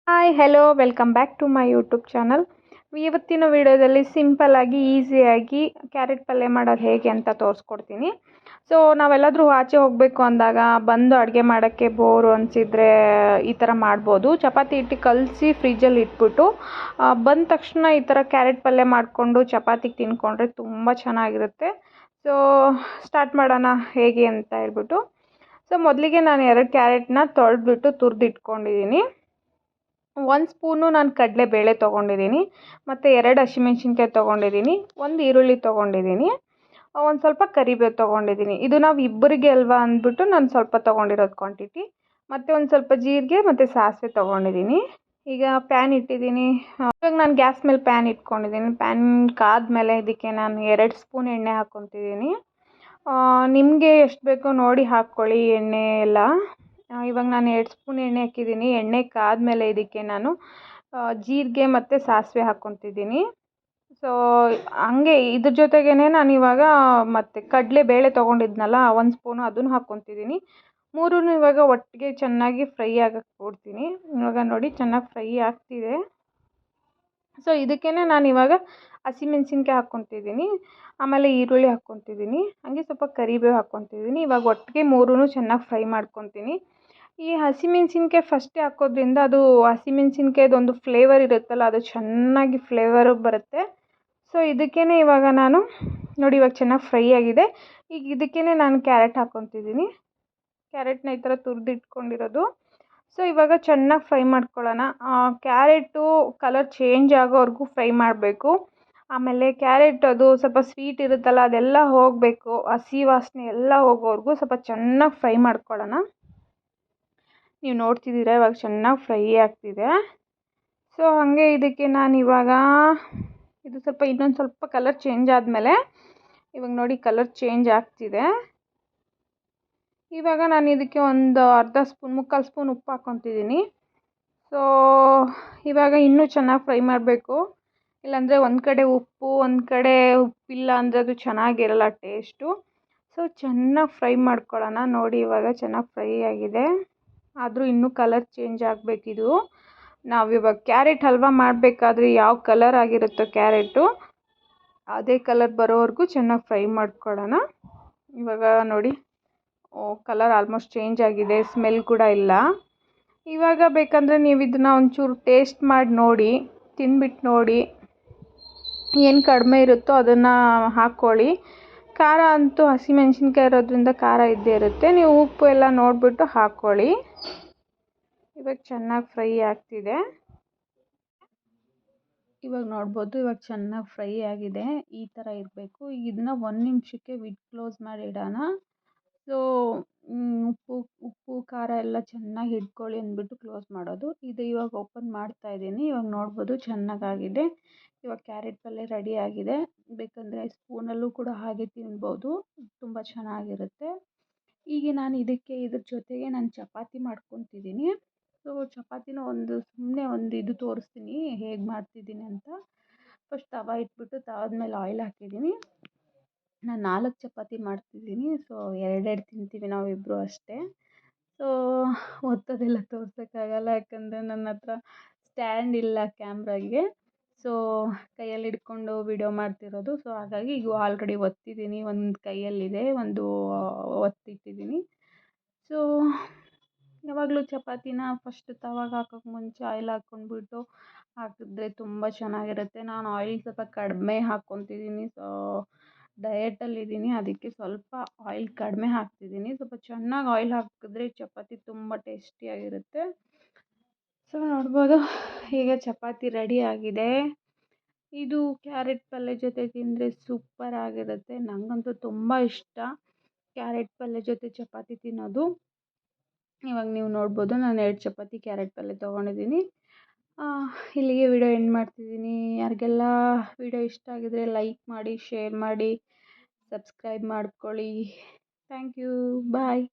Hi hello welcome back to my YouTube channel. ಇವತ್ತಿನ ವಿಡಿಯೋದಲ್ಲಿ ಸಿಂಪಲ್ಲಾಗಿ ಈಸಿಯಾಗಿ ಕ್ಯಾರೆಟ್ ಪಲ್ಯ ಮಾಡೋದು ಹೇಗೆ ಅಂತ ತೋರಿಸ್ಕೊಡ್ತೀನಿ. ಸೊ ನಾವೆಲ್ಲಾದರೂ ಆಚೆ ಹೋಗಬೇಕು ಅಂದಾಗ ಬಂದು ಅಡುಗೆ ಮಾಡೋಕ್ಕೆ ಬೋರು ಅನಿಸಿದರೆ ಈ ಥರ ಮಾಡ್ಬೋದು. ಚಪಾತಿ ಹಿಟ್ಟು ಕಲಸಿ ಫ್ರಿಜ್ಜಲ್ಲಿ ಇಟ್ಬಿಟ್ಟು ಬಂದ ತಕ್ಷಣ ಈ ಥರ ಕ್ಯಾರೆಟ್ ಪಲ್ಯ ಮಾಡಿಕೊಂಡು ಚಪಾತಿಗೆ ತಿನ್ಕೊಂಡ್ರೆ ತುಂಬ ಚೆನ್ನಾಗಿರುತ್ತೆ. ಸೊ ಸ್ಟಾರ್ಟ್ ಮಾಡೋಣ ಹೇಗೆ ಅಂತ ಹೇಳ್ಬಿಟ್ಟು. ಸೊ ಮೊದಲಿಗೆ ನಾನು 2 ಕ್ಯಾರೆಟ್ನ ತೊಳೆದ್ಬಿಟ್ಟು ತುರಿದಿಟ್ಕೊಂಡಿದ್ದೀನಿ. 1 ಸ್ಪೂನು ನಾನು ಕಡಲೆಬೇಳೆ ತೊಗೊಂಡಿದ್ದೀನಿ, ಮತ್ತು 2 ಹಸಿಮೆಣ್ಸಿನ್ಕಾಯಿ ತೊಗೊಂಡಿದ್ದೀನಿ, 1 ಈರುಳ್ಳಿ ತೊಗೊಂಡಿದ್ದೀನಿ, ಒಂದು ಸ್ವಲ್ಪ ಕರಿಬೇವು ತೊಗೊಂಡಿದ್ದೀನಿ. ಇದು ನಾವು ಇಬ್ಬರಿಗೆ ಅಲ್ವಾ ಅಂದ್ಬಿಟ್ಟು ನಾನು ಸ್ವಲ್ಪ ತೊಗೊಂಡಿರೋದು ಕ್ವಾಂಟಿಟಿ, ಮತ್ತು ಒಂದು ಸ್ವಲ್ಪ ಜೀರಿಗೆ ಮತ್ತು ಸಾಸಿವೆ ತೊಗೊಂಡಿದ್ದೀನಿ. ಈಗ ಪ್ಯಾನ್ ಇಟ್ಟಿದ್ದೀನಿ. ಇವಾಗ ನಾನು ಗ್ಯಾಸ್ ಮೇಲೆ ಪ್ಯಾನ್ ಇಟ್ಕೊಂಡಿದ್ದೀನಿ. ಪ್ಯಾನ್ ಕಾದ್ಮೇಲೆ ಇದಕ್ಕೆ ನಾನು 2 ಸ್ಪೂನ್ ಎಣ್ಣೆ ಹಾಕ್ಕೊತಿದ್ದೀನಿ. ನಿಮಗೆ ಎಷ್ಟು ಬೇಕೋ ನೋಡಿ ಹಾಕ್ಕೊಳ್ಳಿ ಎಣ್ಣೆ ಎಲ್ಲ. ಇವಾಗ ನಾನು 2 ಸ್ಪೂನ್ ಎಣ್ಣೆ ಹಾಕಿದ್ದೀನಿ. ಎಣ್ಣೆ ಕಾದ್ಮೇಲೆ ಇದಕ್ಕೆ ನಾನು ಜೀರಿಗೆ ಮತ್ತು ಸಾಸಿವೆ ಹಾಕ್ಕೊತಿದ್ದೀನಿ. ಸೊ ಹಂಗೆ ಇದ್ರ ಜೊತೆಗೇ ನಾನು ಇವಾಗ ಮತ್ತು ಕಡಲೆಬೇಳೆ ತೊಗೊಂಡಿದ್ನಲ್ಲ 1 ಸ್ಪೂನು ಅದನ್ನು ಹಾಕ್ಕೊತಿದ್ದೀನಿ. 3 ಇವಾಗ ಒಟ್ಟಿಗೆ ಚೆನ್ನಾಗಿ ಫ್ರೈ ಆಗಕ್ಕೆ ಕೊಡ್ತೀನಿ. ಇವಾಗ ನೋಡಿ ಚೆನ್ನಾಗಿ ಫ್ರೈ ಆಗ್ತಿದೆ. ಸೊ ಇದಕ್ಕೇ ನಾನು ಇವಾಗ ಹಸಿಮೆಣ್ಸಿನ್ಕಾಯಿ ಹಾಕ್ಕೊತಿದ್ದೀನಿ, ಆಮೇಲೆ ಈರುಳ್ಳಿ ಹಾಕ್ಕೊತಿದ್ದೀನಿ, ಹಾಗೆ ಸ್ವಲ್ಪ ಕರಿಬೇವು ಹಾಕ್ಕೊತಿದ್ದೀನಿ. ಇವಾಗ ಒಟ್ಟಿಗೆ 3 ಚೆನ್ನಾಗಿ ಫ್ರೈ ಮಾಡ್ಕೊತೀನಿ. ಈ ಹಸಿಮೆಣ್ಸಿನ್ಕಾಯಿ ಫಸ್ಟೇ ಹಾಕೋದ್ರಿಂದ ಅದು ಹಸಿಮೆಣ್ಸಿನ್ಕಾಯ್ದೊಂದು ಫ್ಲೇವರ್ ಇರುತ್ತಲ್ಲ, ಅದು ಚೆನ್ನಾಗಿ ಫ್ಲೇವರು ಬರುತ್ತೆ. ಸೊ ಇದಕ್ಕೇ ಇವಾಗ ನಾನು ನೋಡಿ ಇವಾಗ ಚೆನ್ನಾಗಿ ಫ್ರೈ ಆಗಿದೆ. ಈಗ ಇದಕ್ಕೇ ನಾನು ಕ್ಯಾರೆಟ್ ಹಾಕ್ಕೊತಿದ್ದೀನಿ. ಕ್ಯಾರೆಟ್ನ ಈ ಥರ ತುರಿದಿಟ್ಕೊಂಡಿರೋದು. ಸೊ ಇವಾಗ ಚೆನ್ನಾಗಿ ಫ್ರೈ ಮಾಡ್ಕೊಳ್ಳೋಣ. ಕ್ಯಾರೆಟು ಕಲರ್ ಚೇಂಜ್ ಆಗೋವರೆಗೂ ಫ್ರೈ ಮಾಡಬೇಕು. ಆಮೇಲೆ ಕ್ಯಾರೆಟ್ ಅದು ಸ್ವಲ್ಪ ಸ್ವೀಟ್ ಇರುತ್ತಲ್ಲ ಅದೆಲ್ಲ ಹೋಗಬೇಕು, ಹಸಿ ವಾಸನೆ ಎಲ್ಲ ಹೋಗೋವರೆಗೂ ಸ್ವಲ್ಪ ಚೆನ್ನಾಗಿ ಫ್ರೈ ಮಾಡ್ಕೊಳ್ಳೋಣ. ನೀವು ನೋಡ್ತಿದ್ದೀರಾ ಇವಾಗ ಚೆನ್ನಾಗಿ ಫ್ರೈ ಆಗ್ತಿದೆ. ಸೊ ಹಾಗೆ ಇದಕ್ಕೆ ನಾನು ಇವಾಗ ಇದು ಸ್ವಲ್ಪ ಇನ್ನೊಂದು ಸ್ವಲ್ಪ ಕಲರ್ ಚೇಂಜ್ ಆದಮೇಲೆ ಇವಾಗ ನೋಡಿ ಕಲರ್ ಚೇಂಜ್ ಆಗ್ತಿದೆ. ಇವಾಗ ನಾನು ಇದಕ್ಕೆ ಒಂದು ಅರ್ಧ ಸ್ಪೂನ್ ಮುಕ್ಕಾಲು ಸ್ಪೂನ್ ಉಪ್ಪು ಹಾಕ್ಕೊತಿದ್ದೀನಿ. ಸೊ ಇವಾಗ ಇನ್ನೂ ಚೆನ್ನಾಗಿ ಫ್ರೈ ಮಾಡಬೇಕು, ಇಲ್ಲಾಂದರೆ ಒಂದು ಕಡೆ ಉಪ್ಪು ಒಂದು ಕಡೆ ಉಪ್ಪಿಲ್ಲ ಅಂದರೆ ಅದು ಚೆನ್ನಾಗಿರಲ್ಲ ಟೇಸ್ಟು. ಸೊ ಚೆನ್ನಾಗಿ ಫ್ರೈ ಮಾಡ್ಕೊಳ್ಳೋಣ. ನೋಡಿ ಇವಾಗ ಚೆನ್ನಾಗಿ ಫ್ರೈ ಆಗಿದೆ, ಆದರೂ ಇನ್ನೂ ಕಲರ್ ಚೇಂಜ್ ಆಗಬೇಕಿದು. ನಾವಿವಾಗ ಕ್ಯಾರೆಟ್ ಹಲ್ವಾ ಮಾಡಬೇಕಾದ್ರೆ ಯಾವ ಕಲರ್ ಆಗಿರುತ್ತೋ ಕ್ಯಾರೆಟು ಅದೇ ಕಲರ್ ಬರೋವರೆಗೂ ಚೆನ್ನಾಗಿ ಫ್ರೈ ಮಾಡ್ಕೊಳ್ಳೋಣ. ಇವಾಗ ನೋಡಿ ಕಲರ್ ಆಲ್ಮೋಸ್ಟ್ ಚೇಂಜ್ ಆಗಿದೆ, ಸ್ಮೆಲ್ ಕೂಡ ಇಲ್ಲ. ಇವಾಗ ಬೇಕಂದರೆ ನೀವು ಇದನ್ನು ಒಂಚೂರು ಟೇಸ್ಟ್ ಮಾಡಿ ನೋಡಿ, ತಿಂದ್ಬಿಟ್ಟು ನೋಡಿ, ಏನು ಕಡಿಮೆ ಇರುತ್ತೋ ಅದನ್ನು ಹಾಕ್ಕೊಳ್ಳಿ. ಖಾರ ಅಂತೂ ಹಸಿಮೆಣ್ಸಿನ್ಕಾಯಿ ಇರೋದ್ರಿಂದ ಖಾರ ಇದ್ದೇ ಇರುತ್ತೆ. ನೀವು ಉಪ್ಪು ಎಲ್ಲ ನೋಡಿಬಿಟ್ಟು ಹಾಕ್ಕೊಳ್ಳಿ. ಇವಾಗ ಚೆನ್ನಾಗಿ ಫ್ರೈ ಆಗ್ತಿದೆ. ಇವಾಗ ನೋಡ್ಬೋದು ಇವಾಗ ಚೆನ್ನಾಗಿ ಫ್ರೈ ಆಗಿದೆ. ಈ ಥರ ಇರಬೇಕು. ಈಗ ಇದನ್ನ 1 ನಿಮಿಷಕ್ಕೆ ವಿಡ್ ಕ್ಲೋಸ್ ಮಾಡಿ ಇಡೋಣ. ಸೊ ಉಪ್ಪು ಖಾರ ಎಲ್ಲ ಚೆನ್ನಾಗಿ ಹಿಡ್ಕೊಳ್ಳಿ ಅಂದ್ಬಿಟ್ಟು ಕ್ಲೋಸ್ ಮಾಡೋದು. ಇದು ಇವಾಗ ಓಪನ್ ಮಾಡ್ತಾ ಇದ್ದೀನಿ. ಇವಾಗ ನೋಡ್ಬೋದು ಚೆನ್ನಾಗಾಗಿದೆ. ಇವಾಗ ಕ್ಯಾರೆಟ್ ಪಲ್ಯ ರೆಡಿ ಆಗಿದೆ. ಬೇಕಂದರೆ ಸ್ಪೂನಲ್ಲೂ ಕೂಡ ಹಾಗೆ ತಿನ್ಬೋದು, ತುಂಬ ಚೆನ್ನಾಗಿರುತ್ತೆ. ಈಗ ನಾನು ಇದ್ರ ಜೊತೆಗೆ ನಾನು ಚಪಾತಿ ಮಾಡ್ಕೊತಿದ್ದೀನಿ. ಸೊ ಚಪಾತಿನ ಸುಮ್ಮನೆ ಇದು ತೋರಿಸ್ತೀನಿ ಹೇಗೆ ಮಾಡ್ತಿದ್ದೀನಿ ಅಂತ. ಫಸ್ಟ್ ತವ ಇಟ್ಬಿಟ್ಟು ತವದ ಮೇಲೆ ಆಯಿಲ್ ಹಾಕಿದ್ದೀನಿ. ನಾನು 4 ಚಪಾತಿ ಮಾಡ್ತಿದ್ದೀನಿ. ಸೊ 2 ತಿಂತೀವಿ ನಾವಿಬ್ಬರು ಅಷ್ಟೇ. ಸೊ ಒತ್ತೋದೆಲ್ಲ ತೋರ್ಸೋಕ್ಕಾಗಲ್ಲ, ಯಾಕಂದರೆ ನನ್ನ ಹತ್ರ ಸ್ಟ್ಯಾಂಡ್ ಇಲ್ಲ ಕ್ಯಾಮ್ರಾಗೆ. ಸೊ ಕೈಯಲ್ಲಿ ಹಿಡ್ಕೊಂಡು ವಿಡಿಯೋ ಮಾಡ್ತಿರೋದು. ಸೊ ಹಾಗಾಗಿ ಈಗ ಆಲ್ರೆಡಿ ಒತ್ತಿದ್ದೀನಿ, ಒಂದು ಕೈಯಲ್ಲಿದೆ, ಒಂದು ಒತ್ತಿಟ್ಟಿದ್ದೀನಿ. ಸೊ ಯಾವಾಗಲೂ ಚಪಾತಿನ ಫಸ್ಟ್ ತವಾಗ ಹಾಕೋಕ್ಕೆ ಮುಂಚೆ ಆಯಿಲ್ ಹಾಕ್ಕೊಂಡ್ಬಿಟ್ಟು ಹಾಕಿದ್ರೆ ತುಂಬ ಚೆನ್ನಾಗಿರುತ್ತೆ. ನಾನು ಆಯಿಲ್ ಸ್ವಲ್ಪ ಕಡಿಮೆ ಹಾಕ್ಕೊತಿದ್ದೀನಿ. ಸೊ ಡಯಟಲ್ಲಿದ್ದೀನಿ, ಅದಕ್ಕೆ ಸ್ವಲ್ಪ ಆಯಿಲ್ ಕಡಿಮೆ ಹಾಕ್ತಿದ್ದೀನಿ. ಸ್ವಲ್ಪ ಚೆನ್ನಾಗಿ ಆಯಿಲ್ ಹಾಕಿದ್ರೆ ಚಪಾತಿ ತುಂಬ ಟೇಸ್ಟಿಯಾಗಿರುತ್ತೆ. ಸೊ ನೋಡ್ಬೋದು ಈಗ ಚಪಾತಿ ರೆಡಿ ಆಗಿದೆ. ಇದು ಕ್ಯಾರೆಟ್ ಪಲ್ಯ ಜೊತೆ ತಿಂದರೆ ಸೂಪರ್ ಆಗಿರುತ್ತೆ. ನನಗಂತೂ ತುಂಬ ಇಷ್ಟ ಕ್ಯಾರೆಟ್ ಪಲ್ಯ ಜೊತೆ ಚಪಾತಿ ತಿನ್ನೋದು. ಇವಾಗ ನೀವು ನೋಡ್ಬೋದು ನಾನು 2 ಚಪಾತಿ ಕ್ಯಾರೆಟ್ ಪಲ್ಯ ತೊಗೊಂಡಿದ್ದೀನಿ. ಇಲ್ಲಿಗೆ ವಿಡಿಯೋ ಎಂಡ್ ಮಾಡ್ತಿದ್ದೀನಿ. ಯಾರಿಗೆಲ್ಲ ವಿಡಿಯೋ ಇಷ್ಟ ಆಗಿದರೆ ಲೈಕ್ ಮಾಡಿ, ಶೇರ್ ಮಾಡಿ, ಸಬ್ಸ್ಕ್ರೈಬ್ ಮಾಡ್ಕೊಳ್ಳಿ. Thank you, bye.